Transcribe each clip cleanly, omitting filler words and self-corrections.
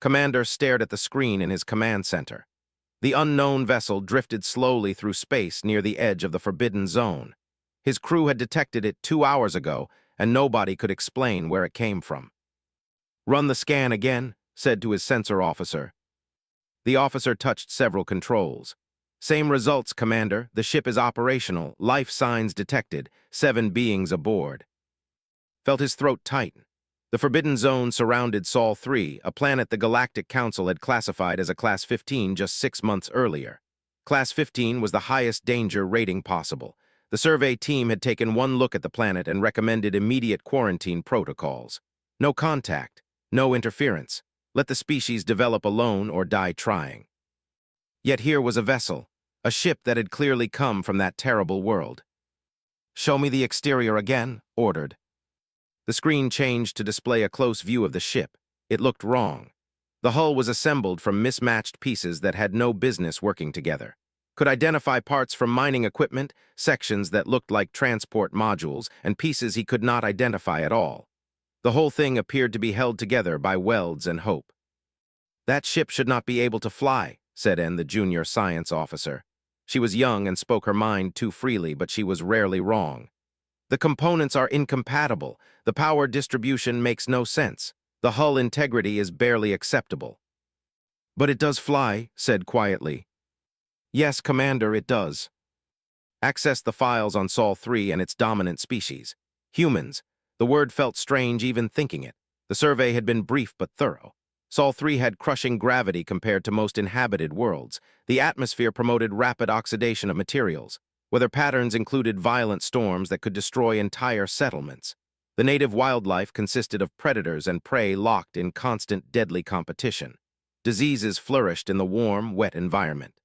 Commander stared at the screen in his command center. The unknown vessel drifted slowly through space near the edge of the forbidden zone. His crew had detected it 2 hours ago, and nobody could explain where it came from. "Run the scan again," said to his sensor officer. The officer touched several controls. "Same results, Commander. The ship is operational. Life signs detected. 7 beings aboard." Felt his throat tighten. The Forbidden Zone surrounded Sol 3, a planet the Galactic Council had classified as a Class 15 just 6 months earlier. Class 15 was the highest danger rating possible. The survey team had taken one look at the planet and recommended immediate quarantine protocols. No contact, no interference. Let the species develop alone or die trying. Yet here was a vessel, a ship that had clearly come from that terrible world. "Show me the exterior again," ordered. The screen changed to display a close view of the ship. It looked wrong. The hull was assembled from mismatched pieces that had no business working together. Could identify parts from mining equipment, sections that looked like transport modules, and pieces he could not identify at all. The whole thing appeared to be held together by welds and hope. "That ship should not be able to fly," said N, the junior science officer. She was young and spoke her mind too freely, but she was rarely wrong. "The components are incompatible. The power distribution makes no sense. The hull integrity is barely acceptable." "But it does fly," said quietly. "Yes, Commander, it does." Access the files on Sol 3 and its dominant species. Humans. The word felt strange even thinking it. The survey had been brief but thorough. Sol 3 had crushing gravity compared to most inhabited worlds. The atmosphere promoted rapid oxidation of materials. Weather patterns included violent storms that could destroy entire settlements. The native wildlife consisted of predators and prey locked in constant deadly competition. Diseases flourished in the warm, wet environment.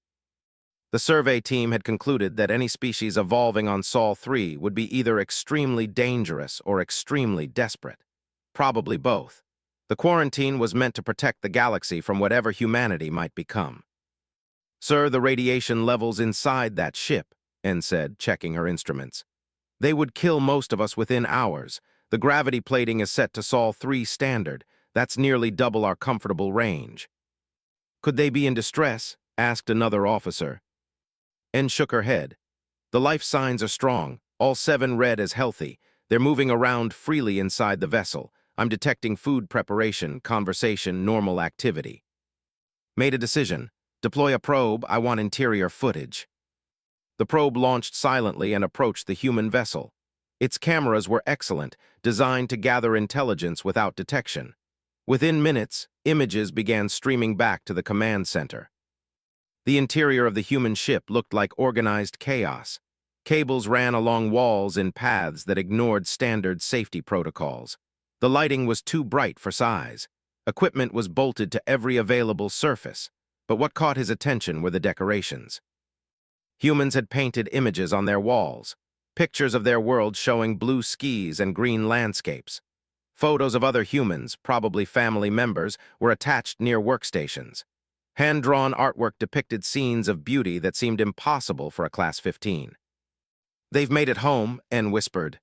The survey team had concluded that any species evolving on Sol 3 would be either extremely dangerous or extremely desperate. Probably both. The quarantine was meant to protect the galaxy from whatever humanity might become. "Sir, the radiation levels inside that ship," N said, checking her instruments. "They would kill most of us within hours. The gravity plating is set to Sol 3 standard. That's nearly double our comfortable range." "Could they be in distress?" asked another officer. N shook her head. "The life signs are strong, all 7 read as healthy. They're moving around freely inside the vessel. I'm detecting food preparation, conversation, normal activity." "Made a decision. Deploy a probe. I want interior footage." The probe launched silently and approached the human vessel. Its cameras were excellent, designed to gather intelligence without detection. Within minutes, images began streaming back to the command center. The interior of the human ship looked like organized chaos. Cables ran along walls in paths that ignored standard safety protocols. The lighting was too bright for size. Equipment was bolted to every available surface. But what caught his attention were the decorations. Humans had painted images on their walls, pictures of their world showing blue skies and green landscapes. Photos of other humans, probably family members, were attached near workstations. Hand-drawn artwork depicted scenes of beauty that seemed impossible for a Class 15. "They've made it home," N whispered.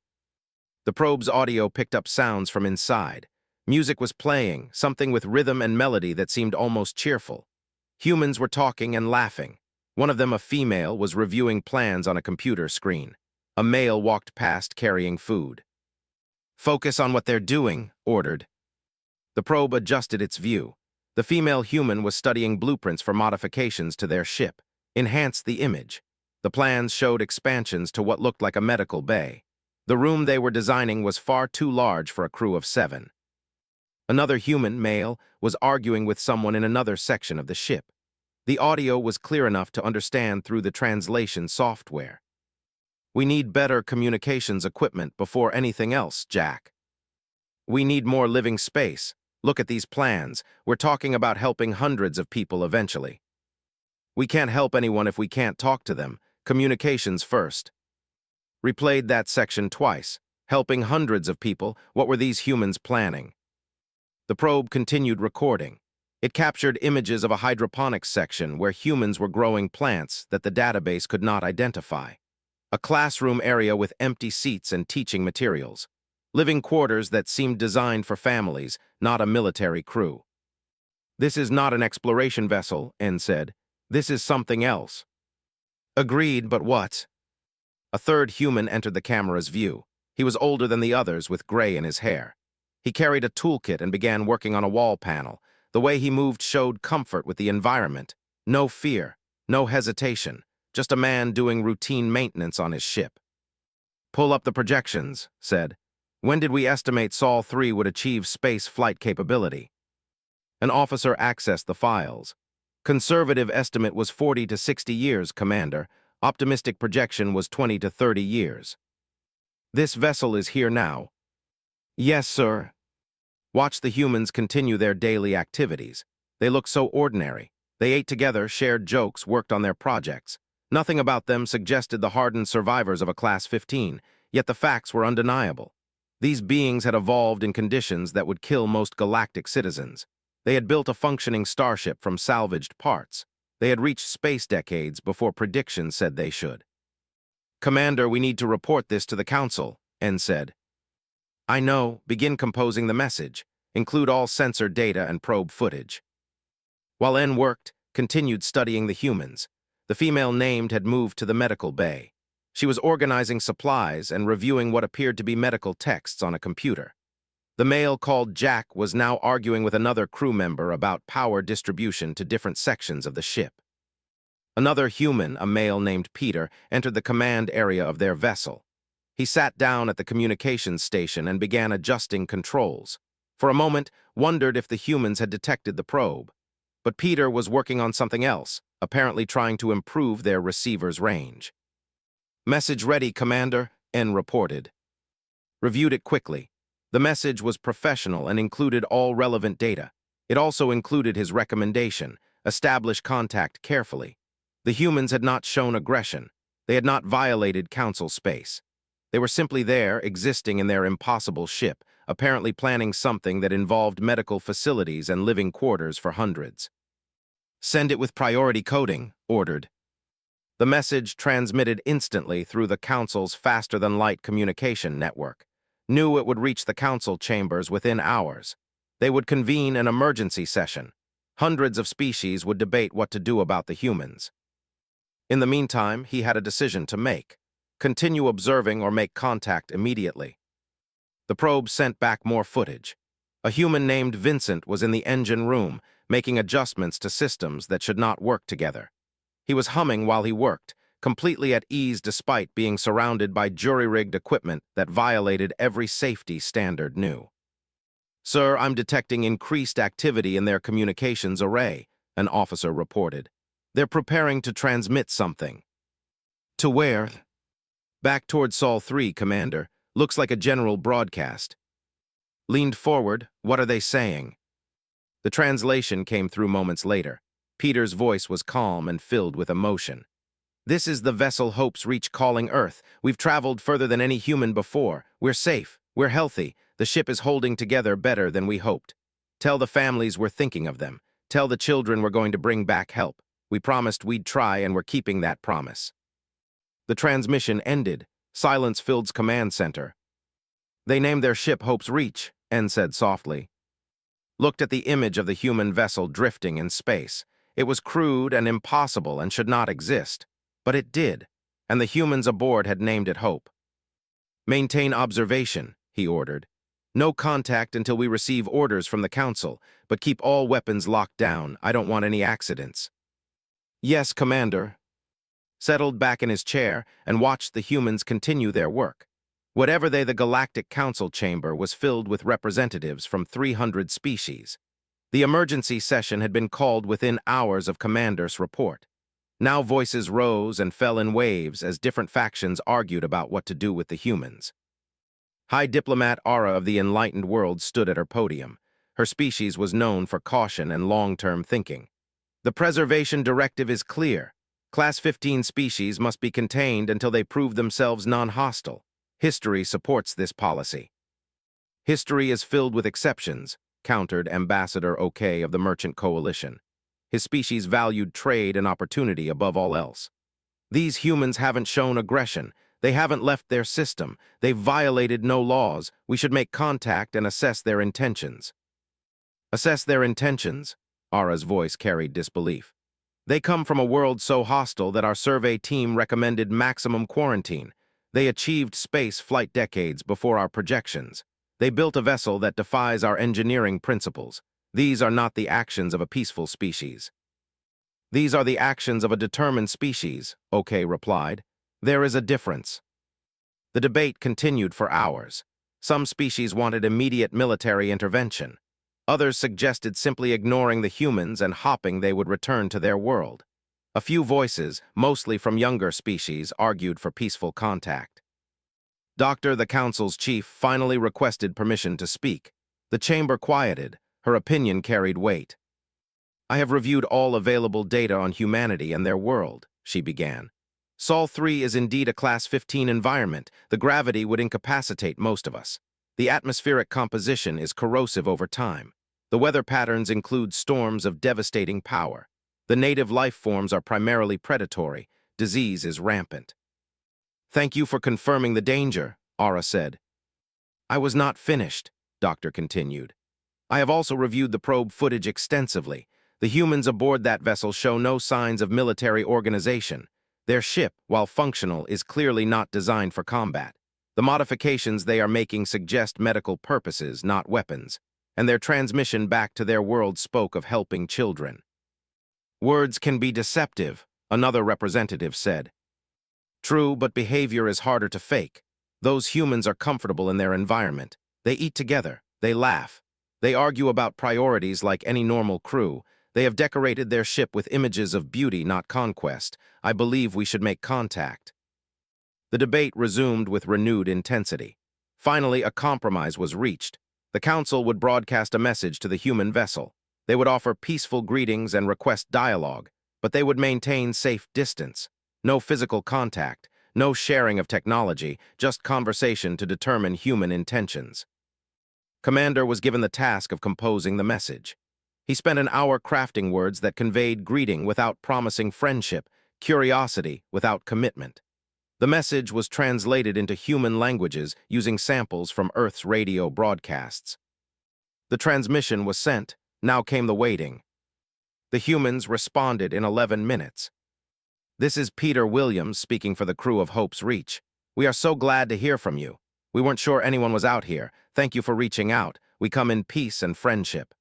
The probe's audio picked up sounds from inside. Music was playing, something with rhythm and melody that seemed almost cheerful. Humans were talking and laughing. One of them, a female, was reviewing plans on a computer screen. A male walked past carrying food. "Focus on what they're doing," ordered. The probe adjusted its view. The female human was studying blueprints for modifications to their ship. Enhanced the image. The plans showed expansions to what looked like a medical bay. The room they were designing was far too large for a crew of 7. Another human, male, was arguing with someone in another section of the ship. The audio was clear enough to understand through the translation software. "We need better communications equipment before anything else, Jack. We need more living space. Look at these plans. We're talking about helping hundreds of people eventually. We can't help anyone if we can't talk to them. Communications first." Replayed that section twice. Helping hundreds of people, what were these humans planning? The probe continued recording. It captured images of a hydroponics section where humans were growing plants that the database could not identify. A classroom area with empty seats and teaching materials. Living quarters that seemed designed for families, not a military crew. This is not an exploration vessel, N said. This is something else. Agreed, but what? A third human entered the camera's view. He was older than the others, with gray in his hair. He carried a toolkit and began working on a wall panel. The way he moved showed comfort with the environment. No fear, no hesitation, just a man doing routine maintenance on his ship. Pull up the projections, said. When did we estimate Sol 3 would achieve space flight capability? An officer accessed the files. Conservative estimate was 40 to 60 years, Commander. Optimistic projection was 20 to 30 years. This vessel is here now. Yes, sir. Watch the humans continue their daily activities. They look so ordinary. They ate together, shared jokes, worked on their projects. Nothing about them suggested the hardened survivors of a Class 15, yet the facts were undeniable. These beings had evolved in conditions that would kill most galactic citizens. They had built a functioning starship from salvaged parts. They had reached space decades before predictions said they should. Commander, we need to report this to the Council, N said. I know. Begin composing the message. Include all sensor data and probe footage. While N worked, continued studying the humans. The female named had moved to the medical bay. She was organizing supplies and reviewing what appeared to be medical texts on a computer. The male called Jack was now arguing with another crew member about power distribution to different sections of the ship. Another human, a male named Peter, entered the command area of their vessel. He sat down at the communications station and began adjusting controls. For a moment, wondered if the humans had detected the probe. But Peter was working on something else, apparently trying to improve their receiver's range. Message ready, Commander, N reported. Reviewed it quickly. The message was professional and included all relevant data. It also included his recommendation: establish contact carefully. The humans had not shown aggression. They had not violated Council space. They were simply there, existing in their impossible ship, apparently planning something that involved medical facilities and living quarters for hundreds. Send it with priority coding, ordered. The message transmitted instantly through the Council's faster-than-light communication network. Knew it would reach the Council chambers within hours. They would convene an emergency session. Hundreds of species would debate what to do about the humans. In the meantime, he had a decision to make. Continue observing or make contact immediately. The probe sent back more footage. A human named Vincent was in the engine room, making adjustments to systems that should not work together. He was humming while he worked, completely at ease despite being surrounded by jury-rigged equipment that violated every safety standard new. Sir, I'm detecting increased activity in their communications array, an officer reported. They're preparing to transmit something. To where? Back toward Sol 3, Commander. Looks like a general broadcast. Leaned forward. What are they saying? The translation came through moments later. Peter's voice was calm and filled with emotion. This is the vessel Hope's Reach calling Earth. We've traveled further than any human before. We're safe. We're healthy. The ship is holding together better than we hoped. Tell the families we're thinking of them. Tell the children we're going to bring back help. We promised we'd try, and we're keeping that promise. The transmission ended. Silence filled command center. They named their ship Hope's Reach, N said softly. Looked at the image of the human vessel drifting in space. It was crude and impossible and should not exist. But it did, and the humans aboard had named it Hope. Maintain observation, he ordered. No contact until we receive orders from the Council, but keep all weapons locked down. I don't want any accidents. Yes, Commander. Settled back in his chair and watched the humans continue their work. Whatever the Galactic Council chamber was filled with representatives from 300 species. The emergency session had been called within hours of Commander's report. Now voices rose and fell in waves as different factions argued about what to do with the humans. High Diplomat Ara of the enlightened world stood at her podium. Her species was known for caution and long-term thinking. The preservation directive is clear. Class 15 species must be contained until they prove themselves non-hostile. History supports this policy. History is filled with exceptions, countered Ambassador OK of the Merchant Coalition. His species valued trade and opportunity above all else. These humans haven't shown aggression. They haven't left their system. They've violated no laws. We should make contact and assess their intentions. Assess their intentions? Ara's voice carried disbelief. They come from a world so hostile that our survey team recommended maximum quarantine. They achieved space flight decades before our projections. They built a vessel that defies our engineering principles. These are not the actions of a peaceful species. These are the actions of a determined species, OK replied. There is a difference. The debate continued for hours. Some species wanted immediate military intervention. Others suggested simply ignoring the humans and hoping they would return to their world. A few voices, mostly from younger species, argued for peaceful contact. Dr. the Council's chief finally requested permission to speak. The chamber quieted. Her opinion carried weight. I have reviewed all available data on humanity and their world, she began. Sol 3 is indeed a Class 15 environment. The gravity would incapacitate most of us. The atmospheric composition is corrosive over time. The weather patterns include storms of devastating power. The native life forms are primarily predatory. Disease is rampant. Thank you for confirming the danger, Ara said. I was not finished, Doctor continued. I have also reviewed the probe footage extensively. The humans aboard that vessel show no signs of military organization. Their ship, while functional, is clearly not designed for combat. The modifications they are making suggest medical purposes, not weapons, and their transmission back to their world spoke of helping children. Words can be deceptive, another representative said. True, but behavior is harder to fake. Those humans are comfortable in their environment. They eat together. They laugh. They argue about priorities like any normal crew. They have decorated their ship with images of beauty, not conquest. I believe we should make contact. The debate resumed with renewed intensity. Finally, a compromise was reached. The council would broadcast a message to the human vessel. They would offer peaceful greetings and request dialogue, but they would maintain safe distance. No physical contact, no sharing of technology, just conversation to determine human intentions. Commander was given the task of composing the message. He spent an hour crafting words that conveyed greeting without promising friendship, curiosity without commitment. The message was translated into human languages using samples from Earth's radio broadcasts. The transmission was sent. Now came the waiting. The humans responded in 11 minutes. This is Peter Williams speaking for the crew of Hope's Reach. We are so glad to hear from you. We weren't sure anyone was out here. Thank you for reaching out. We come in peace and friendship.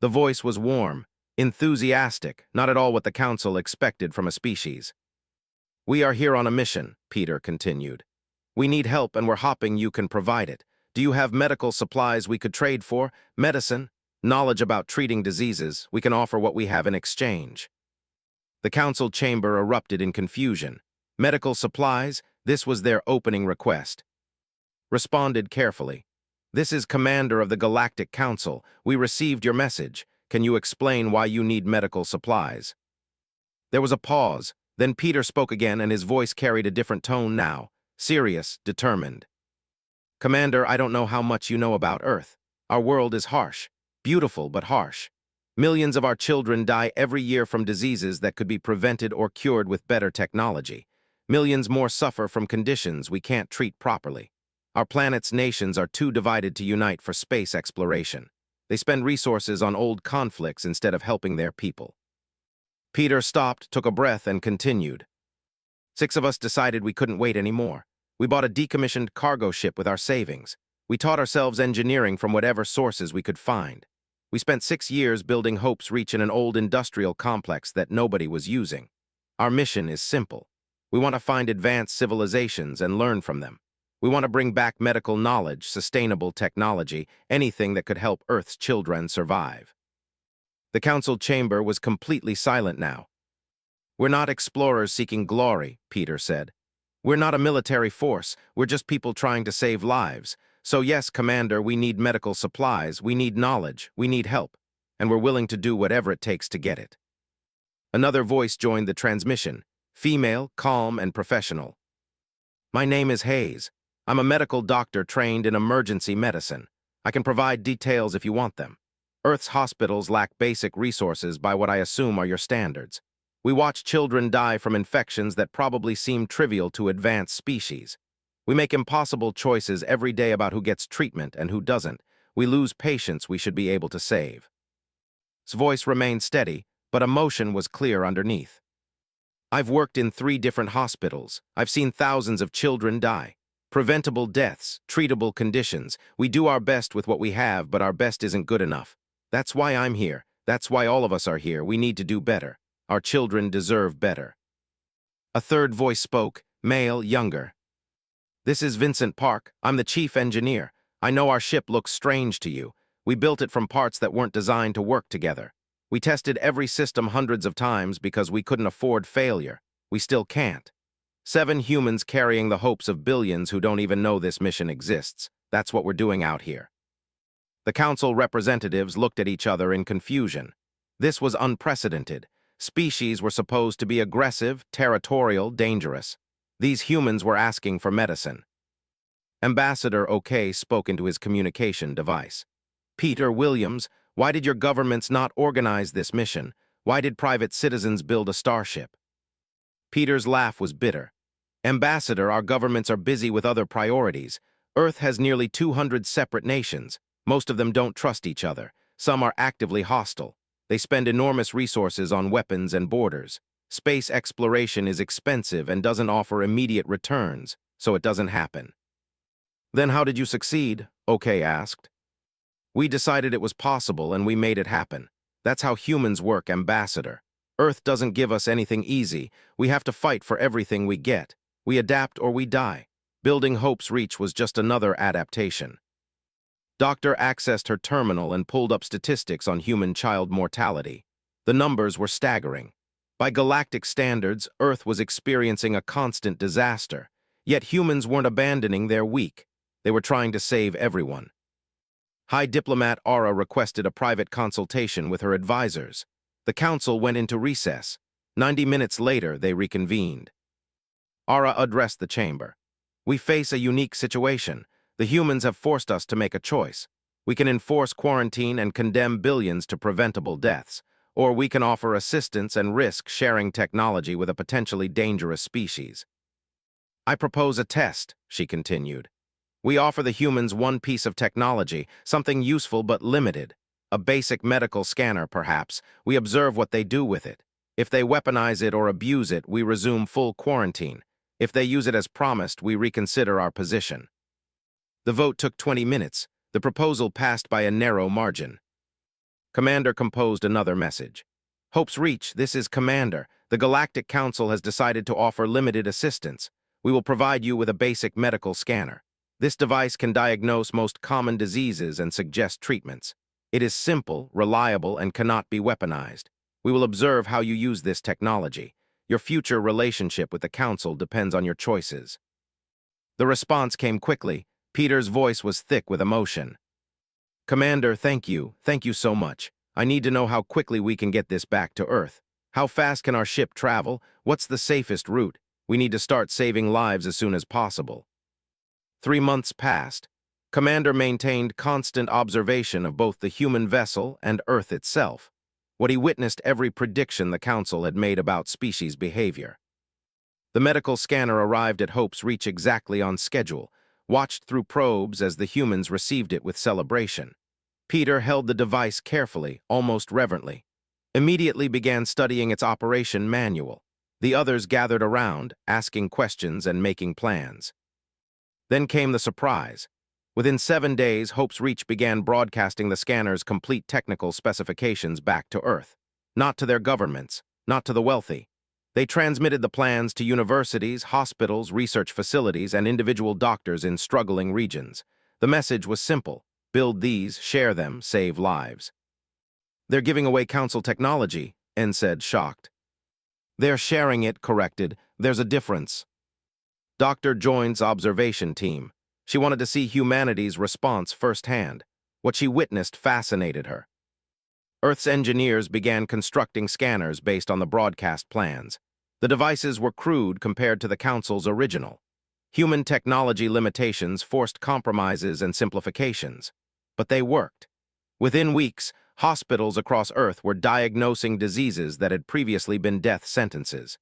The voice was warm, enthusiastic, not at all what the council expected from a species. We are here on a mission, Peter continued. We need help and we're hoping you can provide it. Do you have medical supplies we could trade for? Medicine? Knowledge about treating diseases? We can offer what we have in exchange. The council chamber erupted in confusion. Medical supplies? This was their opening request. Responded carefully. This is Commander of the Galactic Council. We received your message. Can you explain why you need medical supplies? There was a pause. Then Peter spoke again and his voice carried a different tone now. Serious, determined. Commander, I don't know how much you know about Earth. Our world is harsh. Beautiful, but harsh. Millions of our children die every year from diseases that could be prevented or cured with better technology. Millions more suffer from conditions we can't treat properly. Our planet's nations are too divided to unite for space exploration. They spend resources on old conflicts instead of helping their people. Peter stopped, took a breath, and continued. 6 of us decided we couldn't wait anymore. We bought a decommissioned cargo ship with our savings. We taught ourselves engineering from whatever sources we could find. We spent 6 years building Hope's Reach in an old industrial complex that nobody was using. Our mission is simple. We want to find advanced civilizations and learn from them. We want to bring back medical knowledge, sustainable technology, anything that could help Earth's children survive. The council chamber was completely silent now. We're not explorers seeking glory, Peter said. We're not a military force. We're just people trying to save lives. So yes, Commander, we need medical supplies, we need knowledge, we need help, and we're willing to do whatever it takes to get it. Another voice joined the transmission, female, calm, and professional. My name is Hayes. I'm a medical doctor trained in emergency medicine. I can provide details if you want them. Earth's hospitals lack basic resources by what I assume are your standards. We watch children die from infections that probably seem trivial to advanced species. We make impossible choices every day about who gets treatment and who doesn't. We lose patients we should be able to save. His voice remained steady, but emotion was clear underneath. I've worked in 3 different hospitals. I've seen thousands of children die. Preventable deaths, treatable conditions. We do our best with what we have, but our best isn't good enough. That's why I'm here. That's why all of us are here. We need to do better. Our children deserve better. A third voice spoke, male, younger. This is Vincent Park. I'm the chief engineer. I know our ship looks strange to you. We built it from parts that weren't designed to work together. We tested every system hundreds of times because we couldn't afford failure. We still can't. 7 humans carrying the hopes of billions who don't even know this mission exists. That's what we're doing out here. The council representatives looked at each other in confusion. This was unprecedented. Species were supposed to be aggressive, territorial, dangerous. These humans were asking for medicine. Ambassador OK spoke into his communication device. Peter Williams, why did your governments not organize this mission? Why did private citizens build a starship? Peter's laugh was bitter. Ambassador, our governments are busy with other priorities. Earth has nearly 200 separate nations. Most of them don't trust each other. Some are actively hostile. They spend enormous resources on weapons and borders. Space exploration is expensive and doesn't offer immediate returns, so it doesn't happen. Then how did you succeed? OK asked. We decided it was possible and we made it happen. That's how humans work, Ambassador. Earth doesn't give us anything easy. We have to fight for everything we get. We adapt or we die. Building Hope's Reach was just another adaptation. Doctor accessed her terminal and pulled up statistics on human child mortality. The numbers were staggering. By galactic standards, Earth was experiencing a constant disaster. Yet humans weren't abandoning their weak. They were trying to save everyone. High Diplomat Aura requested a private consultation with her advisors. The council went into recess. 90 minutes later, they reconvened. Aura addressed the chamber. We face a unique situation. The humans have forced us to make a choice. We can enforce quarantine and condemn billions to preventable deaths, or we can offer assistance and risk sharing technology with a potentially dangerous species. I propose a test, she continued. We offer the humans one piece of technology, something useful but limited. A basic medical scanner, perhaps. We observe what they do with it. If they weaponize it or abuse it, we resume full quarantine. If they use it as promised, we reconsider our position. The vote took 20 minutes. The proposal passed by a narrow margin. Commander composed another message. Hope's Reach, this is Commander. The Galactic Council has decided to offer limited assistance. We will provide you with a basic medical scanner. This device can diagnose most common diseases and suggest treatments. It is simple, reliable, and cannot be weaponized. We will observe how you use this technology. Your future relationship with the Council depends on your choices. The response came quickly. Peter's voice was thick with emotion. Commander, thank you. Thank you so much. I need to know how quickly we can get this back to Earth. How fast can our ship travel? What's the safest route? We need to start saving lives as soon as possible. 3 months passed. Commander maintained constant observation of both the human vessel and Earth itself. What he witnessed every prediction the Council had made about species behavior. The medical scanner arrived at Hope's Reach exactly on schedule, watched through probes as the humans received it with celebration. Peter held the device carefully, almost reverently. Immediately began studying its operation manual. The others gathered around, asking questions and making plans. Then came the surprise. Within 7 days, Hope's Reach began broadcasting the scanner's complete technical specifications back to Earth. Not to their governments, not to the wealthy. They transmitted the plans to universities, hospitals, research facilities, and individual doctors in struggling regions. The message was simple. Build these, share them, save lives. They're giving away Council technology, N said, shocked. They're sharing it, corrected. There's a difference. Dr. joined observation team. She wanted to see humanity's response firsthand. What she witnessed fascinated her. Earth's engineers began constructing scanners based on the broadcast plans. The devices were crude compared to the Council's original. Human technology limitations forced compromises and simplifications. But they worked. Within weeks, hospitals across Earth were diagnosing diseases that had previously been death sentences.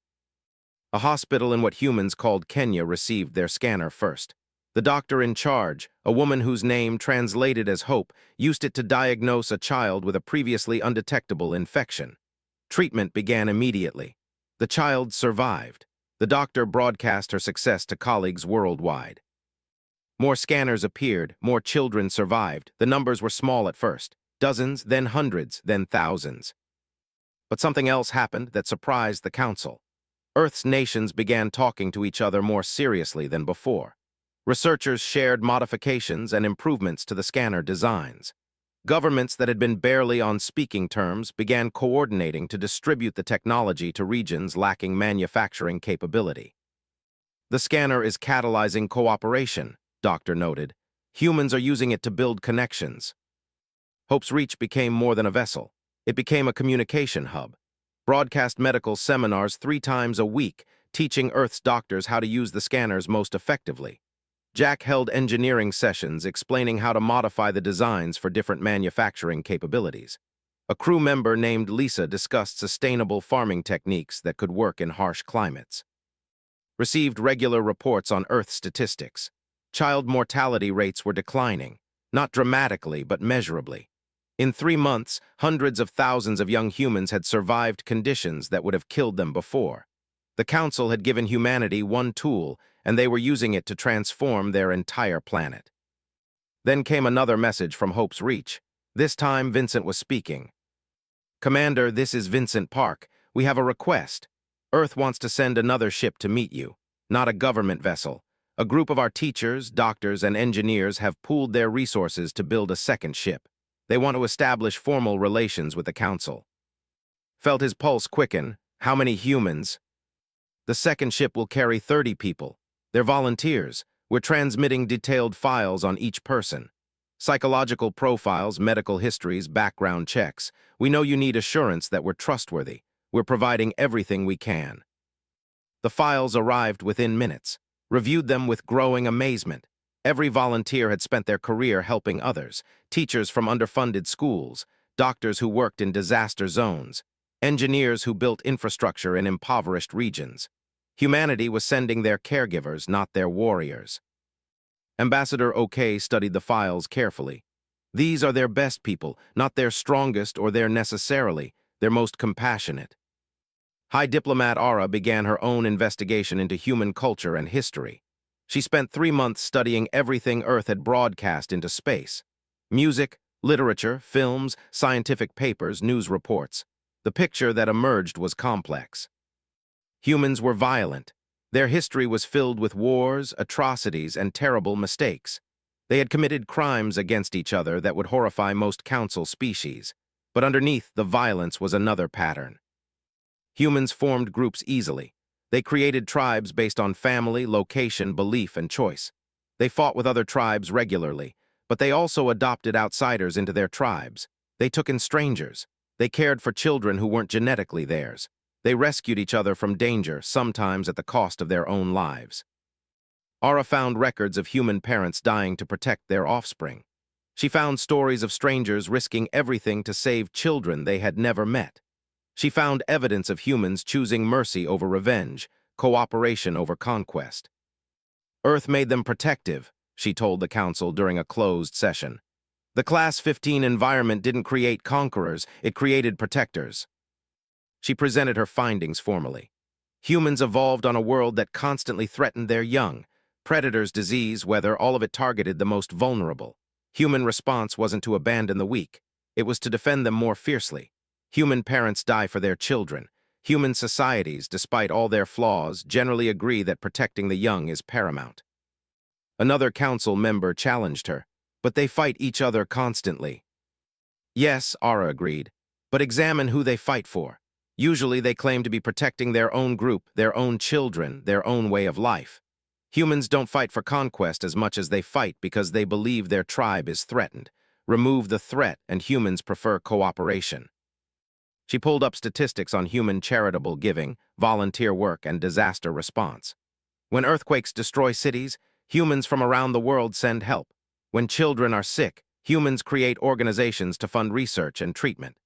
A hospital in what humans called Kenya received their scanner first. The doctor in charge, a woman whose name, translated as Hope, used it to diagnose a child with a previously undetectable infection. Treatment began immediately. The child survived. The doctor broadcast her success to colleagues worldwide. More scanners appeared, more children survived. The numbers were small at first. Dozens, then hundreds, then thousands. But something else happened that surprised the Council. Earth's nations began talking to each other more seriously than before. Researchers shared modifications and improvements to the scanner designs. Governments that had been barely on speaking terms began coordinating to distribute the technology to regions lacking manufacturing capability. The scanner is catalyzing cooperation, Doctor noted. Humans are using it to build connections. Hope's Reach became more than a vessel. It became a communication hub. Broadcast medical seminars 3 times a week, teaching Earth's doctors how to use the scanners most effectively. Jack held engineering sessions explaining how to modify the designs for different manufacturing capabilities. A crew member named Lisa discussed sustainable farming techniques that could work in harsh climates. Received regular reports on Earth statistics. Child mortality rates were declining, not dramatically but measurably. In 3 months, hundreds of thousands of young humans had survived conditions that would have killed them before. The Council had given humanity one tool, and they were using it to transform their entire planet. Then came another message from Hope's Reach. This time, Vincent was speaking. "Commander, this is Vincent Park. We have a request. Earth wants to send another ship to meet you, not a government vessel. A group of our teachers, doctors, and engineers have pooled their resources to build a second ship. They want to establish formal relations with the Council." Felt his pulse quicken. How many humans? "The second ship will carry 30 people. They're volunteers. We're transmitting detailed files on each person. Psychological profiles, medical histories, background checks. We know you need assurance that we're trustworthy. We're providing everything we can." The files arrived within minutes. Reviewed them with growing amazement. Every volunteer had spent their career helping others. Teachers from underfunded schools, doctors who worked in disaster zones, engineers who built infrastructure in impoverished regions. Humanity was sending their caregivers, not their warriors. Ambassador OK studied the files carefully. These are their best people, not their strongest or their necessarily, their most compassionate. High Diplomat Ara began her own investigation into human culture and history. She spent 3 months studying everything Earth had broadcast into space. Music, literature, films, scientific papers, news reports. The picture that emerged was complex. Humans were violent. Their history was filled with wars, atrocities, and terrible mistakes. They had committed crimes against each other that would horrify most Council species. But underneath the violence was another pattern. Humans formed groups easily. They created tribes based on family, location, belief, and choice. They fought with other tribes regularly, but they also adopted outsiders into their tribes. They took in strangers. They cared for children who weren't genetically theirs. They rescued each other from danger, sometimes at the cost of their own lives. Ara found records of human parents dying to protect their offspring. She found stories of strangers risking everything to save children they had never met. She found evidence of humans choosing mercy over revenge, cooperation over conquest. Earth made them protective, she told the Council during a closed session. The Class 15 environment didn't create conquerors, it created protectors. She presented her findings formally. Humans evolved on a world that constantly threatened their young. Predators, disease, weather, all of it targeted the most vulnerable. Human response wasn't to abandon the weak. It was to defend them more fiercely. Human parents die for their children. Human societies, despite all their flaws, generally agree that protecting the young is paramount. Another Council member challenged her, "But they fight each other constantly." "Yes," Ara agreed, "but examine who they fight for. Usually they claim to be protecting their own group, their own children, their own way of life. Humans don't fight for conquest as much as they fight because they believe their tribe is threatened. Remove the threat and humans prefer cooperation." She pulled up statistics on human charitable giving, volunteer work, and disaster response. When earthquakes destroy cities, humans from around the world send help. When children are sick, humans create organizations to fund research and treatment.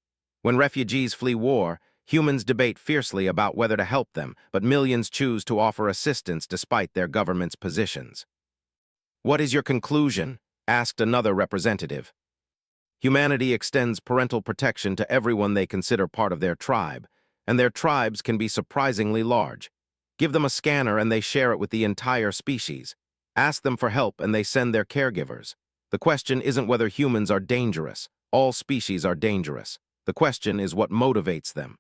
When refugees flee war, humans debate fiercely about whether to help them, but millions choose to offer assistance despite their government's positions. "What is your conclusion?" asked another representative. Humanity extends parental protection to everyone they consider part of their tribe, and their tribes can be surprisingly large. Give them a scanner and they share it with the entire species. Ask them for help and they send their caregivers. The question isn't whether humans are dangerous. All species are dangerous. The question is what motivates them.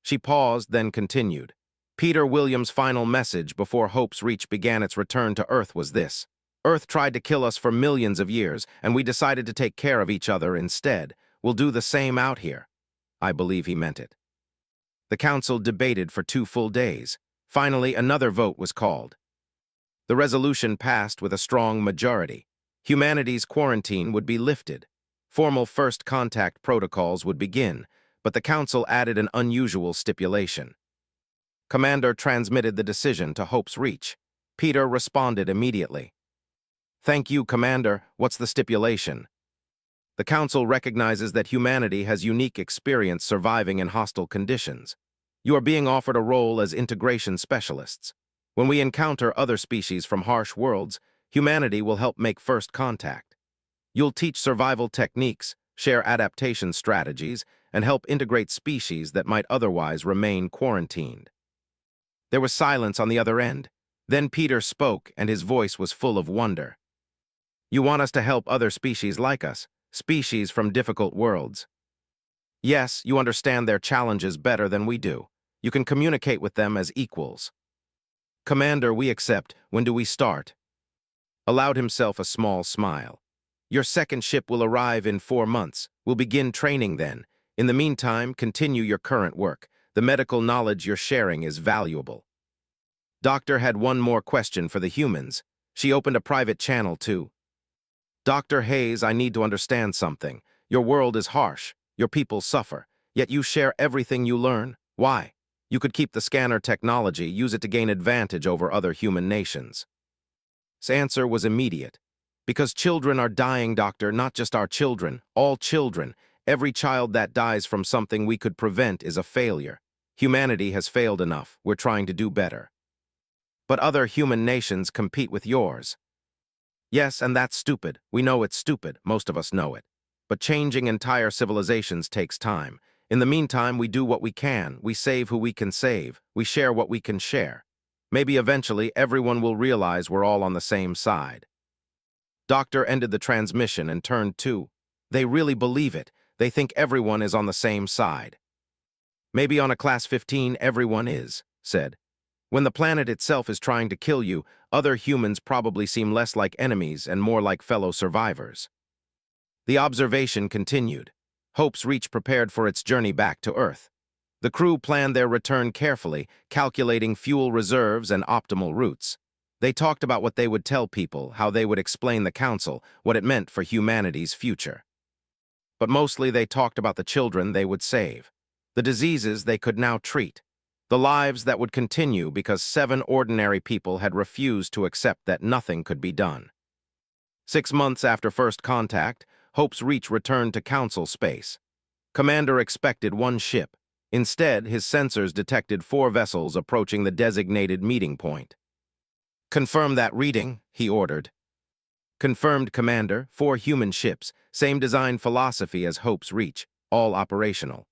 She paused, then continued. Peter Williams' final message before Hope's Reach began its return to Earth was this: Earth tried to kill us for millions of years, and we decided to take care of each other instead. We'll do the same out here. I believe he meant it. The council debated for 2 full days. Finally, another vote was called. The resolution passed with a strong majority. Humanity's quarantine would be lifted. Formal first contact protocols would begin, but the council added an unusual stipulation. Commander transmitted the decision to Hope's Reach. Peter responded immediately. "Thank you, Commander. What's the stipulation?" The Council recognizes that humanity has unique experience surviving in hostile conditions. You are being offered a role as integration specialists. When we encounter other species from harsh worlds, humanity will help make first contact. You'll teach survival techniques, share adaptation strategies, and help integrate species that might otherwise remain quarantined. There was silence on the other end. Then Peter spoke, and his voice was full of wonder. "You want us to help other species like us, species from difficult worlds. Yes, you understand their challenges better than we do. You can communicate with them as equals." "Commander, we accept. When do we start?" Allowed himself a small smile. "Your second ship will arrive in 4 months. We'll begin training then. In the meantime, continue your current work. The medical knowledge you're sharing is valuable." Doctor had one more question for the humans. She opened a private channel too. "Dr. Hayes, I need to understand something. Your world is harsh. Your people suffer. Yet you share everything you learn. Why? You could keep the scanner technology, use it to gain advantage over other human nations." His answer was immediate. "Because children are dying, Doctor, not just our children, all children. Every child that dies from something we could prevent is a failure. Humanity has failed enough. We're trying to do better. But other human nations compete with yours." "Yes, and that's stupid. We know it's stupid. Most of us know it. But changing entire civilizations takes time. In the meantime, we do what we can. We save who we can save. We share what we can share. Maybe eventually everyone will realize we're all on the same side." Doctor ended the transmission and turned to. "They really believe it. They think everyone is on the same side." "Maybe on a Class 15 everyone is," said. "When the planet itself is trying to kill you, other humans probably seem less like enemies and more like fellow survivors." The observation continued. Hope's Reach prepared for its journey back to Earth. The crew planned their return carefully, calculating fuel reserves and optimal routes. They talked about what they would tell people, how they would explain the Council, what it meant for humanity's future. But mostly they talked about the children they would save, the diseases they could now treat, the lives that would continue because 7 ordinary people had refused to accept that nothing could be done. 6 months after first contact, Hope's Reach returned to Council space. Commander expected 1 ship. Instead, his sensors detected 4 vessels approaching the designated meeting point. "Confirm that reading," he ordered. "Confirmed, Commander. 4 human ships, same design philosophy as Hope's Reach, all operational."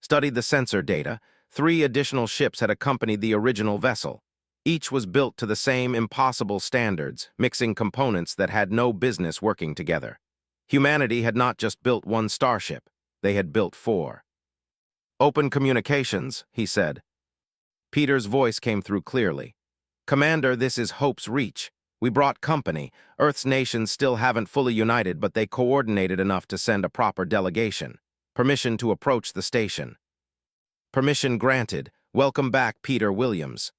Studied the sensor data. 3 additional ships had accompanied the original vessel. Each was built to the same impossible standards, mixing components that had no business working together. Humanity had not just built 1 starship, they had built 4. "Open communications," he said. Peter's voice came through clearly. "Commander, this is Hope's Reach. We brought company. Earth's nations still haven't fully united, but they coordinated enough to send a proper delegation. Permission to approach the station." "Permission granted. Welcome back, Peter Williams."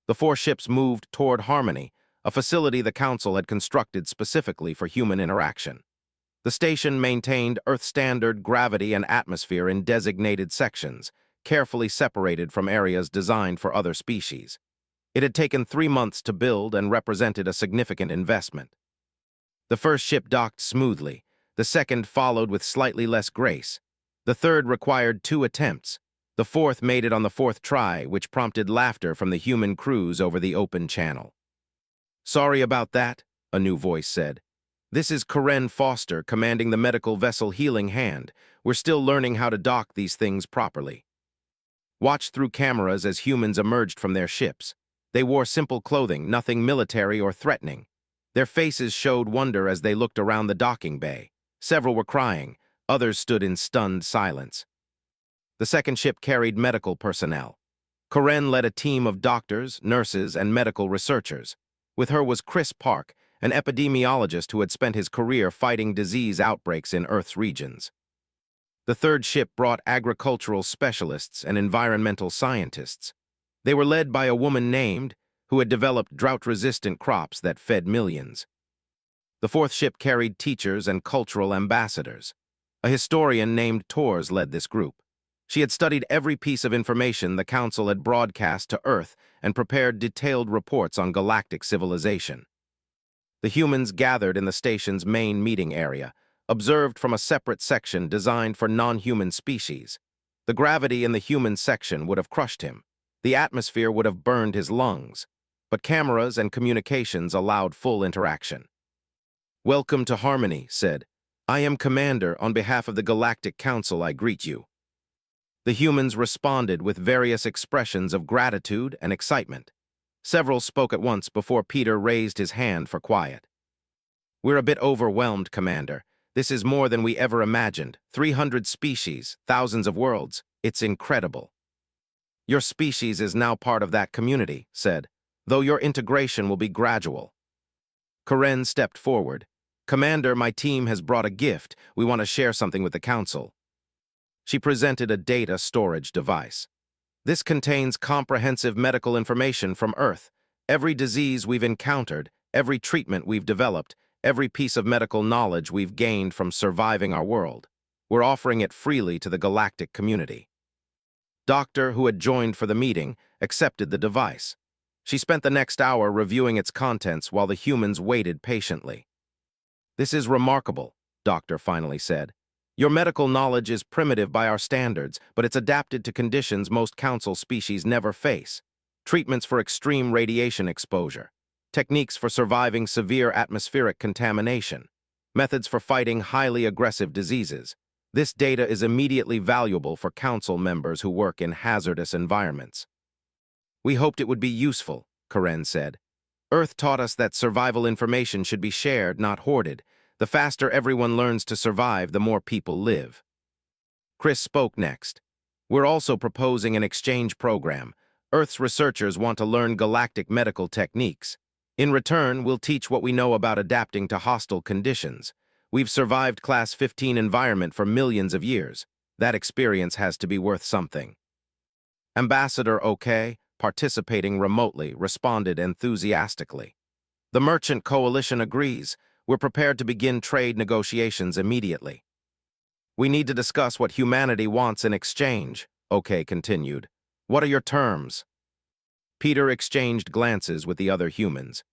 The 4 ships moved toward Harmony, a facility the Council had constructed specifically for human interaction. The station maintained Earth-standard gravity and atmosphere in designated sections, carefully separated from areas designed for other species. It had taken 3 months to build and represented a significant investment. The first ship docked smoothly. The second followed with slightly less grace. The third required 2 attempts. The fourth made it on the 4th try, which prompted laughter from the human crews over the open channel. Sorry about that, a new voice said. This is Karen Foster commanding the medical vessel Healing Hand. We're still learning how to dock these things properly. Watched through cameras as humans emerged from their ships. They wore simple clothing, nothing military or threatening. Their faces showed wonder as they looked around the docking bay. Several were crying, others stood in stunned silence. The second ship carried medical personnel. Karen led a team of doctors, nurses, and medical researchers. With her was Chris Park, an epidemiologist who had spent his career fighting disease outbreaks in Earth's regions. The third ship brought agricultural specialists and environmental scientists. They were led by a woman named, who had developed drought-resistant crops that fed millions. The fourth ship carried teachers and cultural ambassadors. A historian named Tors led this group. She had studied every piece of information the Council had broadcast to Earth and prepared detailed reports on galactic civilization. The humans gathered in the station's main meeting area, observed from a separate section designed for non-human species. The gravity in the human section would have crushed him. The atmosphere would have burned his lungs. But cameras and communications allowed full interaction. "Welcome to Harmony," said. "I am Commander. On behalf of the Galactic Council, I greet you." The humans responded with various expressions of gratitude and excitement. Several spoke at once before Peter raised his hand for quiet. "We're a bit overwhelmed, Commander. This is more than we ever imagined. 300 species, thousands of worlds. It's incredible." "Your species is now part of that community," said, "though your integration will be gradual." Karen stepped forward. "Commander, my team has brought a gift. We want to share something with the Council." She presented a data storage device. "This contains comprehensive medical information from Earth. Every disease we've encountered, every treatment we've developed, every piece of medical knowledge we've gained from surviving our world. We're offering it freely to the galactic community." Doctor, who had joined for the meeting, accepted the device. She spent the next hour reviewing its contents while the humans waited patiently. "This is remarkable," Doctor finally said. "Your medical knowledge is primitive by our standards, but it's adapted to conditions most Council species never face. Treatments for extreme radiation exposure, techniques for surviving severe atmospheric contamination, methods for fighting highly aggressive diseases. This data is immediately valuable for Council members who work in hazardous environments." "We hoped it would be useful," Karen said. "Earth taught us that survival information should be shared, not hoarded. The faster everyone learns to survive, the more people live." Chris spoke next. "We're also proposing an exchange program. Earth's researchers want to learn galactic medical techniques. In return, we'll teach what we know about adapting to hostile conditions. We've survived Class 15 environment for millions of years. That experience has to be worth something." Ambassador OK, participating remotely, responded enthusiastically. "The Merchant Coalition agrees. We're prepared to begin trade negotiations immediately." "We need to discuss what humanity wants in exchange," OK continued. "What are your terms?" Peter exchanged glances with the other humans.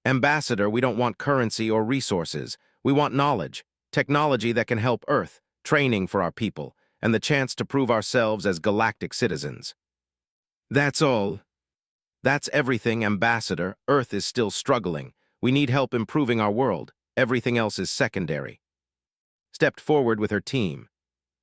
"Ambassador, we don't want currency or resources. We want knowledge, technology that can help Earth, training for our people, and the chance to prove ourselves as galactic citizens." "That's all." "That's everything, Ambassador. Earth is still struggling. We need help improving our world. Everything else is secondary." Stepped forward with her team.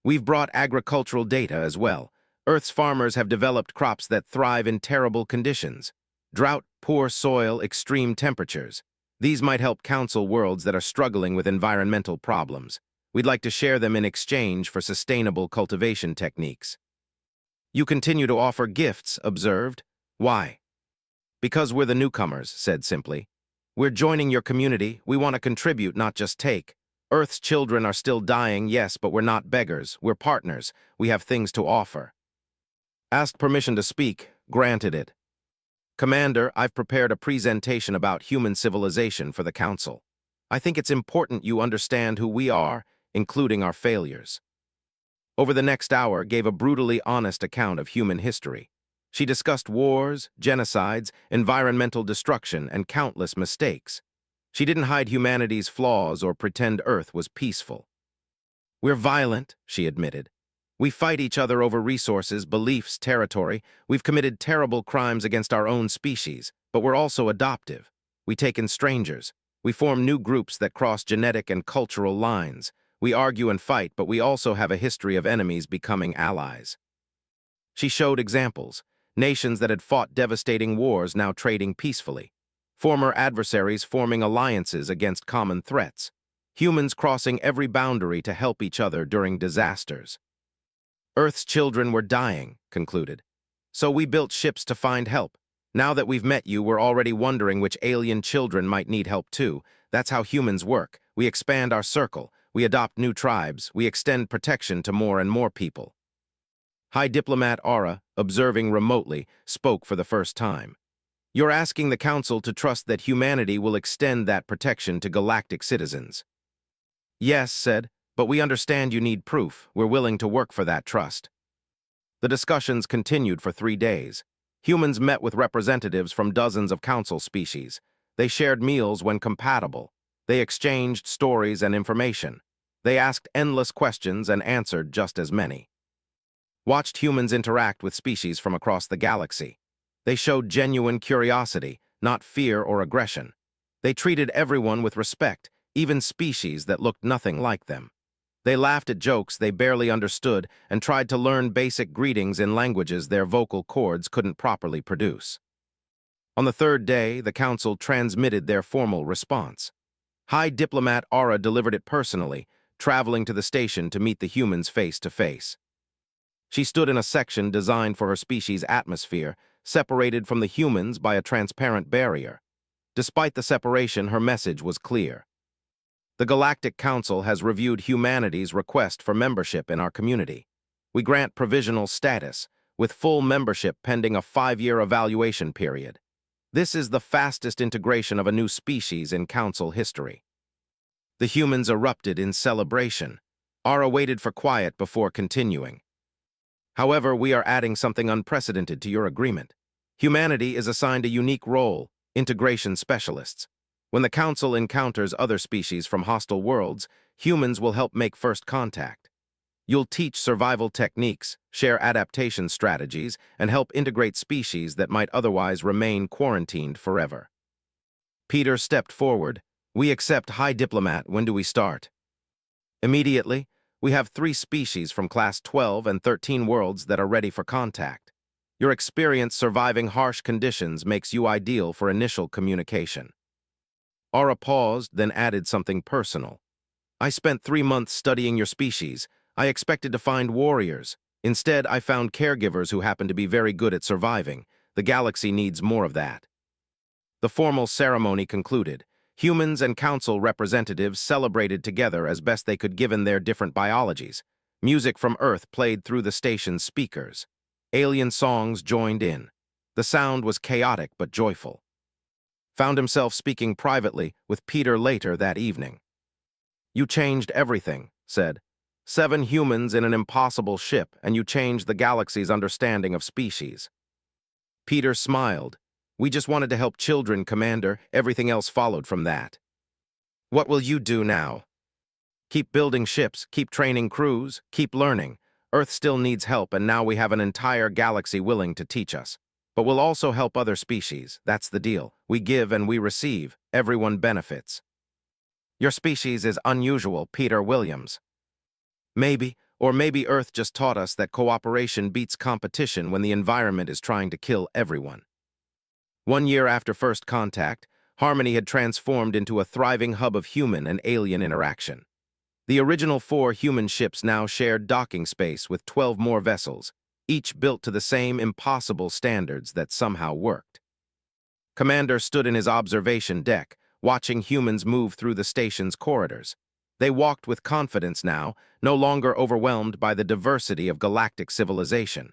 "We've brought agricultural data as well. Earth's farmers have developed crops that thrive in terrible conditions. Drought, poor soil, extreme temperatures. These might help Council worlds that are struggling with environmental problems. We'd like to share them in exchange for sustainable cultivation techniques." "You continue to offer gifts," observed. "Why?" "Because we're the newcomers," said simply. "We're joining your community. We want to contribute, not just take. Earth's children are still dying, yes, but we're not beggars. We're partners. We have things to offer." Asked permission to speak, granted it. "Commander, I've prepared a presentation about human civilization for the Council. I think it's important you understand who we are, including our failures." Over the next hour, gave a brutally honest account of human history. She discussed wars, genocides, environmental destruction, and countless mistakes. She didn't hide humanity's flaws or pretend Earth was peaceful. "We're violent," she admitted. "We fight each other over resources, beliefs, territory. We've committed terrible crimes against our own species, but we're also adoptive. We take in strangers. We form new groups that cross genetic and cultural lines. We argue and fight, but we also have a history of enemies becoming allies. She showed examples. Nations that had fought devastating wars now trading peacefully. Former adversaries forming alliances against common threats. Humans crossing every boundary to help each other during disasters. Earth's children were dying, concluded. So we built ships to find help. Now that we've met you, we're already wondering which alien children might need help too. That's how humans work. We expand our circle. We adopt new tribes. We extend protection to more and more people. High Diplomat Aura, observing remotely, spoke for the first time. You're asking the Council to trust that humanity will extend that protection to galactic citizens. Yes, said, but we understand you need proof. We're willing to work for that trust. The discussions continued for 3 days. Humans met with representatives from dozens of Council species. They shared meals when compatible. They exchanged stories and information. They asked endless questions and answered just as many. Watched humans interact with species from across the galaxy. They showed genuine curiosity, not fear or aggression. They treated everyone with respect, even species that looked nothing like them. They laughed at jokes they barely understood and tried to learn basic greetings in languages their vocal cords couldn't properly produce. On the 3rd day, the Council transmitted their formal response. High Diplomat Aura delivered it personally, traveling to the station to meet the humans face to face. She stood in a section designed for her species' atmosphere, separated from the humans by a transparent barrier. Despite the separation, her message was clear. The Galactic Council has reviewed humanity's request for membership in our community. We grant provisional status, with full membership pending a 5-year evaluation period. This is the fastest integration of a new species in Council history. The humans erupted in celebration. Aura waited for quiet before continuing. However, we are adding something unprecedented to your agreement. Humanity is assigned a unique role, integration specialists. When the Council encounters other species from hostile worlds, humans will help make first contact. You'll teach survival techniques, share adaptation strategies, and help integrate species that might otherwise remain quarantined forever. Peter stepped forward. We accept High Diplomat. When do we start? Immediately. We have 3 species from Class 12 and 13 worlds that are ready for contact. Your experience surviving harsh conditions makes you ideal for initial communication. Aura paused, then added something personal. I spent 3 months studying your species. I expected to find warriors. Instead, I found caregivers who happen to be very good at surviving. The galaxy needs more of that. The formal ceremony concluded. Humans and Council representatives celebrated together as best they could given their different biologies. Music from Earth played through the station's speakers. Alien songs joined in. The sound was chaotic but joyful. Found himself speaking privately with Peter later that evening. You changed everything, said. 7 humans in an impossible ship, and you changed the galaxy's understanding of species. Peter smiled. We just wanted to help children, Commander. Everything else followed from that. What will you do now? Keep building ships, keep training crews, keep learning. Earth still needs help, and now we have an entire galaxy willing to teach us. But we'll also help other species. That's the deal. We give and we receive. Everyone benefits. Your species is unusual, Peter Williams. Maybe, or maybe Earth just taught us that cooperation beats competition when the environment is trying to kill everyone. 1 year after first contact, Harmony had transformed into a thriving hub of human and alien interaction. The original 4 human ships now shared docking space with 12 more vessels, each built to the same impossible standards that somehow worked. Commander stood in his observation deck, watching humans move through the station's corridors. They walked with confidence now, no longer overwhelmed by the diversity of galactic civilization.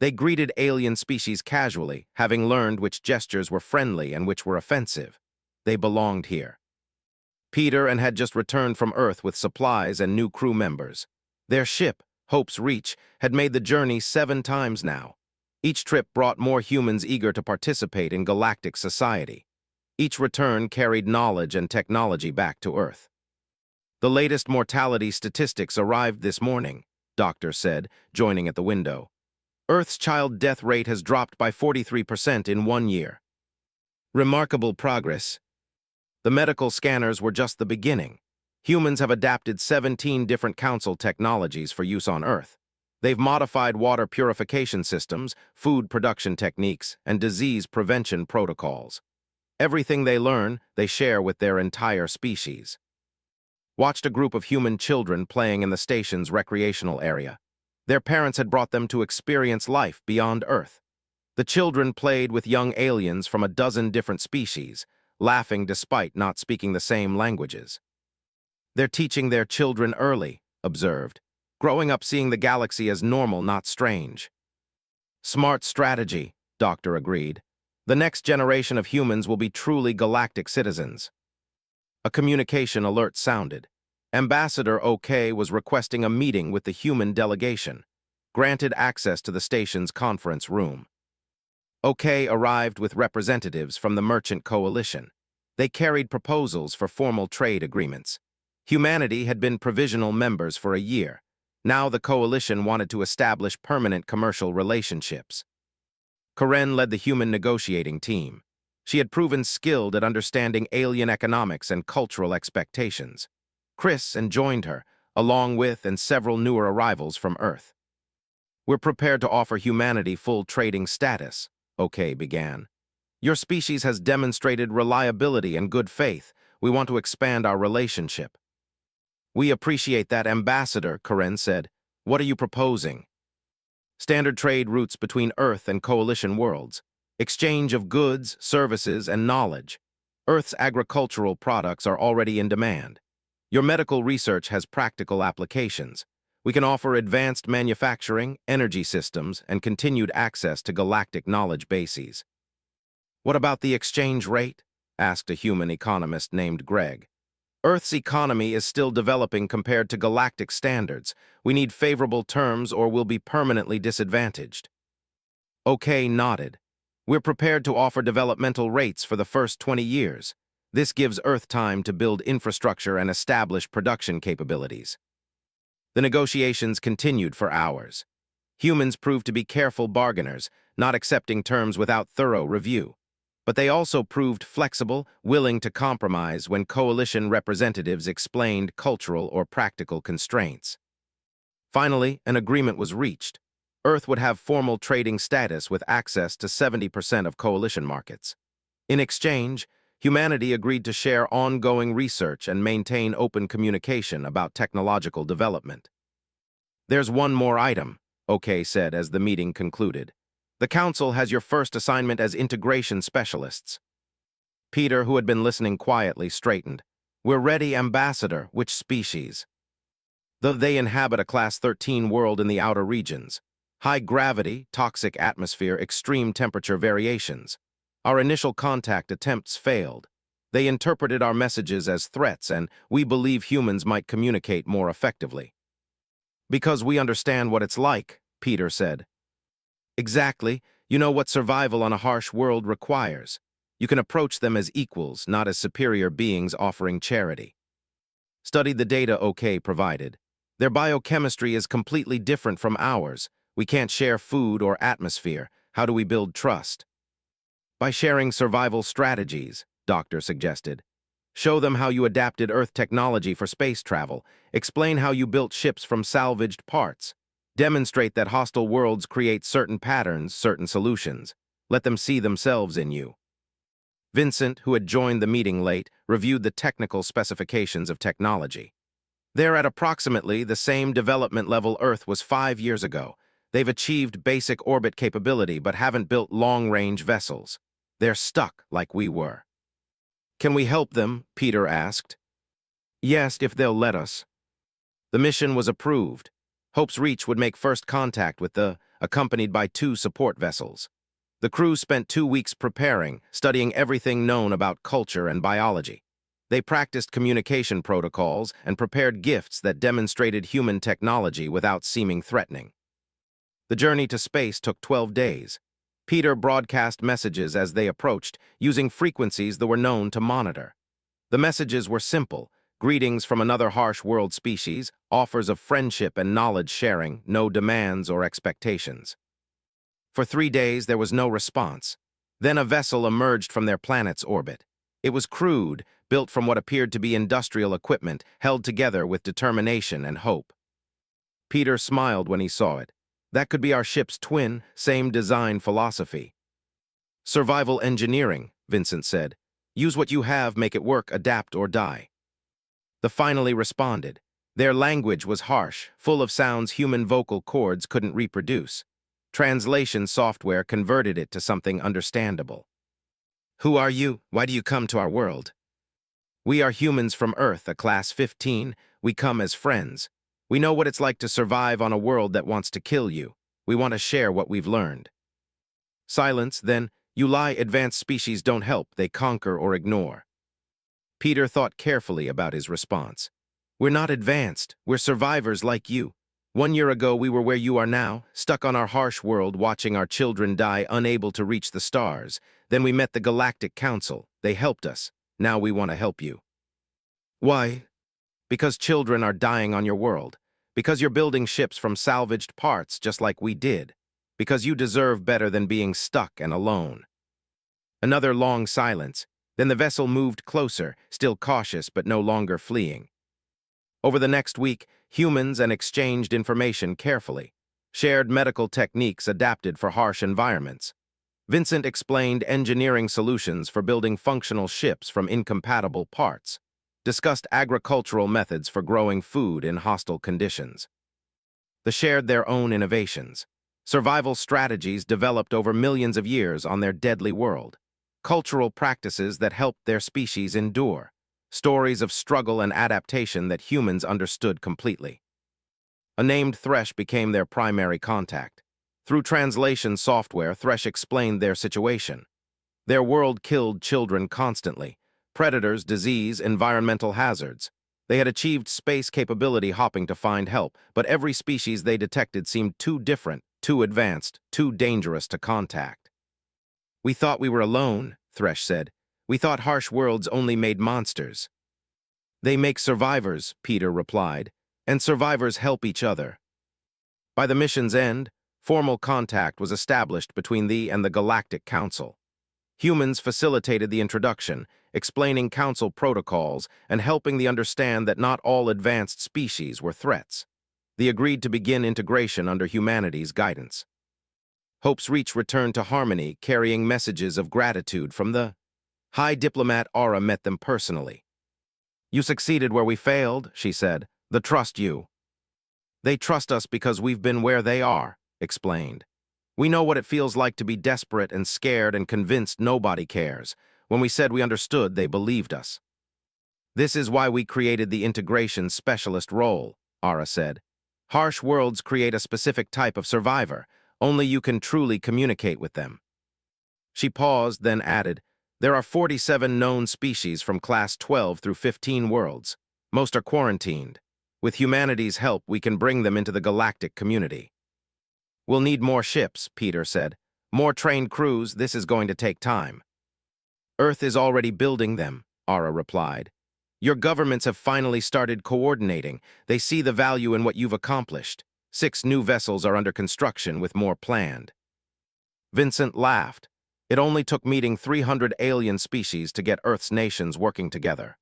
They greeted alien species casually, having learned which gestures were friendly and which were offensive. They belonged here. Peter and had just returned from Earth with supplies and new crew members. Their ship, Hope's Reach, had made the journey 7 times now. Each trip brought more humans eager to participate in galactic society. Each return carried knowledge and technology back to Earth. The latest mortality statistics arrived this morning, Doctor said, joining at the window. Earth's child death rate has dropped by 43% in 1 year. Remarkable progress. The medical scanners were just the beginning. Humans have adapted 17 different council technologies for use on Earth. They've modified water purification systems, food production techniques, and disease prevention protocols. Everything they learn, they share with their entire species. Watched a group of human children playing in the station's recreational area. Their parents had brought them to experience life beyond Earth. The children played with young aliens from a dozen different species, laughing despite not speaking the same languages. They're teaching their children early, observed, growing up seeing the galaxy as normal, not strange. Smart strategy, Doctor agreed. The next generation of humans will be truly galactic citizens. A communication alert sounded. Ambassador OK was requesting a meeting with the human delegation, granted access to the station's conference room. OK arrived with representatives from the Merchant Coalition. They carried proposals for formal trade agreements. Humanity had been provisional members for a year. Now the coalition wanted to establish permanent commercial relationships. Karen led the human negotiating team. She had proven skilled at understanding alien economics and cultural expectations. Chris joined her, along with and several newer arrivals from Earth. We're prepared to offer humanity full trading status, OK began. Your species has demonstrated reliability and good faith. We want to expand our relationship. We appreciate that, Ambassador, Karen said. What are you proposing? Standard trade routes between Earth and Coalition worlds. Exchange of goods, services, and knowledge. Earth's agricultural products are already in demand. Your medical research has practical applications. We can offer advanced manufacturing, energy systems, and continued access to galactic knowledge bases. What about the exchange rate? Asked a human economist named Greg. Earth's economy is still developing compared to galactic standards. We need favorable terms or we'll be permanently disadvantaged. OK nodded. We're prepared to offer developmental rates for the first 20 years. This gives Earth time to build infrastructure and establish production capabilities. The negotiations continued for hours. Humans proved to be careful bargainers, not accepting terms without thorough review. But they also proved flexible, willing to compromise when coalition representatives explained cultural or practical constraints. Finally, an agreement was reached. Earth would have formal trading status with access to 70% of coalition markets. In exchange, humanity agreed to share ongoing research and maintain open communication about technological development. There's one more item, OK said as the meeting concluded. The Council has your first assignment as integration specialists. Peter, who had been listening quietly, straightened. We're ready, Ambassador. Which species? Though they inhabit a Class 13 world in the outer regions. High gravity, toxic atmosphere, extreme temperature variations. Our initial contact attempts failed. They interpreted our messages as threats, and we believe humans might communicate more effectively. Because we understand what it's like, Peter said. Exactly. You know what survival on a harsh world requires. You can approach them as equals, not as superior beings offering charity. Studied the data OK provided. Their biochemistry is completely different from ours. We can't share food or atmosphere. How do we build trust? By sharing survival strategies, Doctor suggested. Show them how you adapted Earth technology for space travel. Explain how you built ships from salvaged parts. Demonstrate that hostile worlds create certain patterns, certain solutions. Let them see themselves in you. Vincent, who had joined the meeting late, reviewed the technical specifications of technology. They're at approximately the same development level Earth was 5 years ago. They've achieved basic orbit capability but haven't built long-range vessels. They're stuck like we were. Can we help them? Peter asked. Yes, if they'll let us. The mission was approved. Hope's Reach would make first contact with accompanied by 2 support vessels. The crew spent 2 weeks preparing, studying everything known about culture and biology. They practiced communication protocols and prepared gifts that demonstrated human technology without seeming threatening. The journey to space took 12 days. Peter broadcast messages as they approached, using frequencies that were known to monitor. The messages were simple. Greetings from another harsh world species, offers of friendship and knowledge sharing, no demands or expectations. For 3 days, there was no response. Then a vessel emerged from their planet's orbit. It was crude, built from what appeared to be industrial equipment, held together with determination and hope. Peter smiled when he saw it. That could be our ship's twin, same design philosophy. Survival engineering, Vincent said. Use what you have, make it work, adapt or die. The finally responded. Their language was harsh, full of sounds human vocal cords couldn't reproduce. Translation software converted it to something understandable. Who are you? Why do you come to our world? We are humans from Earth, a class 15. We come as friends. We know what it's like to survive on a world that wants to kill you. We want to share what we've learned. Silence, then. You lie, advanced species don't help, they conquer or ignore. Peter thought carefully about his response. We're not advanced, we're survivors like you. 1 year ago we were where you are now, stuck on our harsh world watching our children die unable to reach the stars. Then we met the Galactic Council, they helped us. Now we want to help you. Why? Because children are dying on your world. Because you're building ships from salvaged parts just like we did. Because you deserve better than being stuck and alone. Another long silence. Then the vessel moved closer, still cautious but no longer fleeing. Over the next week, humans exchanged information carefully, shared medical techniques adapted for harsh environments. Vincent explained engineering solutions for building functional ships from incompatible parts, discussed agricultural methods for growing food in hostile conditions. They shared their own innovations, survival strategies developed over millions of years on their deadly world, cultural practices that helped their species endure, stories of struggle and adaptation that humans understood completely. A named Thresh became their primary contact. Through translation software, Thresh explained their situation. Their world killed children constantly. Predators, disease, environmental hazards. They had achieved space capability hopping to find help, but every species they detected seemed too different, too advanced, too dangerous to contact. We thought we were alone, Thresh said. We thought harsh worlds only made monsters. They make survivors, Peter replied, and survivors help each other. By the mission's end, formal contact was established between thee and the Galactic Council. Humans facilitated the introduction, explaining council protocols and helping thee understand that not all advanced species were threats. They agreed to begin integration under humanity's guidance. Hope's Reach returned to Harmony, carrying messages of gratitude from the High Diplomat Aura met them personally. You succeeded where we failed, she said. They trust you. They trust us because we've been where they are, explained. We know what it feels like to be desperate and scared and convinced nobody cares. When we said we understood, they believed us. This is why we created the integration specialist role, Aura said. Harsh worlds create a specific type of survivor. Only you can truly communicate with them. She paused, then added, there are 47 known species from Class 12 through 15 worlds. Most are quarantined. With humanity's help, we can bring them into the galactic community. We'll need more ships, Peter said. More trained crews, this is going to take time. Earth is already building them, Aura replied. Your governments have finally started coordinating. They see the value in what you've accomplished. 6 new vessels are under construction with more planned. Vincent laughed. It only took meeting 300 alien species to get Earth's nations working together.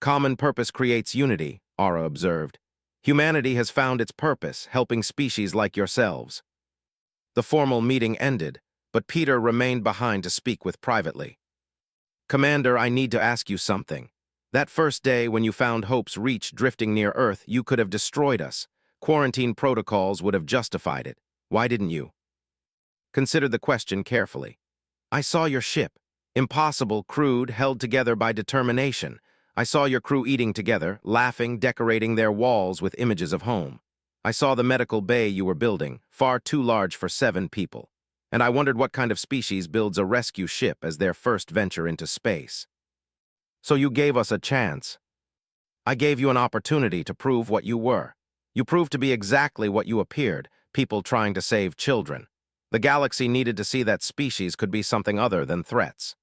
Common purpose creates unity, Aura observed. Humanity has found its purpose, helping species like yourselves. The formal meeting ended, but Peter remained behind to speak with privately. Commander, I need to ask you something. That first day when you found Hope's Reach drifting near Earth, you could have destroyed us. Quarantine protocols would have justified it. Why didn't you? Consider the question carefully. I saw your ship. Impossible, crude, held together by determination. I saw your crew eating together, laughing, decorating their walls with images of home. I saw the medical bay you were building, far too large for 7 people. And I wondered what kind of species builds a rescue ship as their first venture into space. So you gave us a chance. I gave you an opportunity to prove what you were. You proved to be exactly what you appeared, people trying to save children. The galaxy needed to see that species could be something other than threats.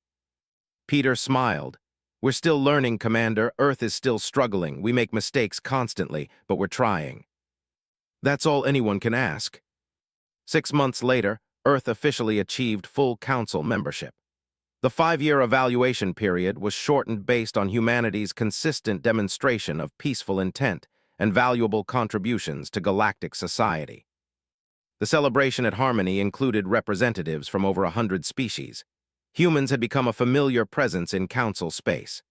Peter smiled. We're still learning, Commander. Earth is still struggling. We make mistakes constantly, but we're trying. That's all anyone can ask. 6 months later, Earth officially achieved full council membership. The 5-year evaluation period was shortened based on humanity's consistent demonstration of peaceful intent and valuable contributions to galactic society. The celebration at Harmony included representatives from over 100 species. Humans had become a familiar presence in Council space.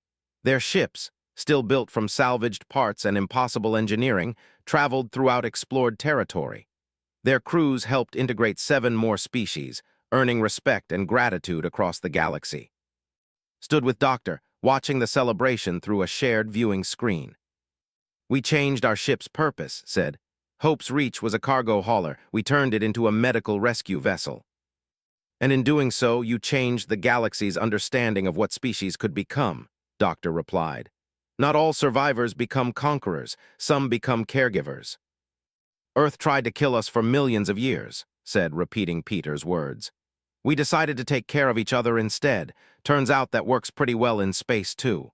Their ships, still built from salvaged parts and impossible engineering, traveled throughout explored territory. Their crews helped integrate 7 more species, earning respect and gratitude across the galaxy. Stood with Doctor, watching the celebration through a shared viewing screen. "We changed our ship's purpose," said. "Hope's Reach was a cargo hauler. We turned it into a medical rescue vessel. And in doing so, you changed the galaxy's understanding of what species could become," Doctor replied. "Not all survivors become conquerors. Some become caregivers." "Earth tried to kill us for millions of years," said, repeating Peter's words. "We decided to take care of each other instead. Turns out that works pretty well in space, too."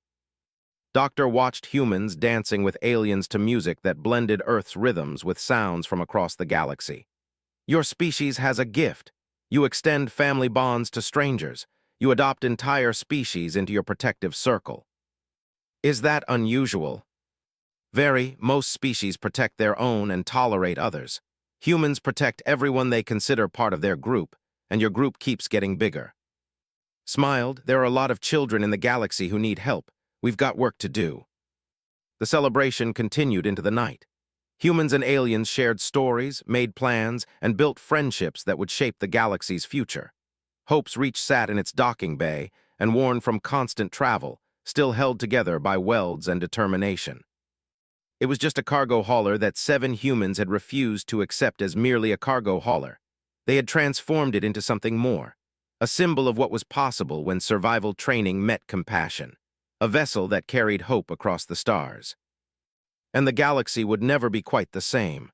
Doctor watched humans dancing with aliens to music that blended Earth's rhythms with sounds from across the galaxy. "Your species has a gift. You extend family bonds to strangers. You adopt entire species into your protective circle." "Is that unusual?" "Very. Most species protect their own and tolerate others. Humans protect everyone they consider part of their group, and your group keeps getting bigger." Smiled, "There are a lot of children in the galaxy who need help. We've got work to do." The celebration continued into the night. Humans and aliens shared stories, made plans, and built friendships that would shape the galaxy's future. Hope's Reach sat in its docking bay, and worn from constant travel, still held together by welds and determination. It was just a cargo hauler that 7 humans had refused to accept as merely a cargo hauler. They had transformed it into something more, a symbol of what was possible when survival training met compassion, a vessel that carried hope across the stars. And the galaxy would never be quite the same.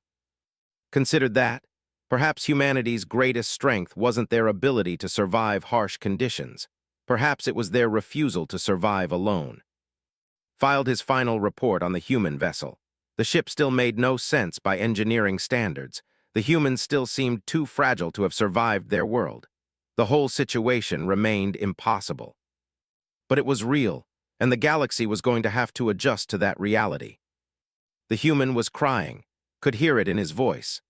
Considered that, perhaps humanity's greatest strength wasn't their ability to survive harsh conditions. Perhaps it was their refusal to survive alone. Filed his final report on the human vessel. The ship still made no sense by engineering standards. The humans still seemed too fragile to have survived their world. The whole situation remained impossible. But it was real, and the galaxy was going to have to adjust to that reality. The human was crying, could hear it in his voice.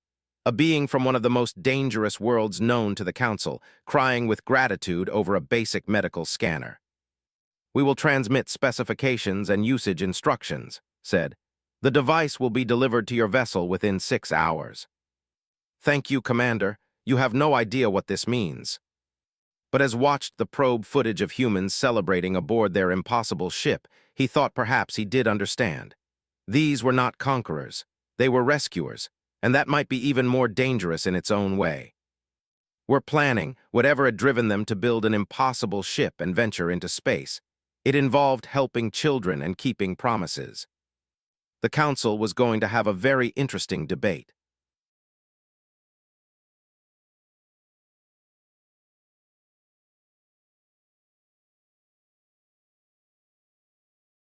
A being from one of the most dangerous worlds known to the Council, crying with gratitude over a basic medical scanner. "We will transmit specifications and usage instructions," said. "The device will be delivered to your vessel within 6 hours." "Thank you, Commander. You have no idea what this means." But as watched the probe footage of humans celebrating aboard their impossible ship, he thought perhaps he did understand. These were not conquerors. They were rescuers, and that might be even more dangerous in its own way. Were planning, whatever had driven them to build an impossible ship and venture into space. It involved helping children and keeping promises. The Council was going to have a very interesting debate.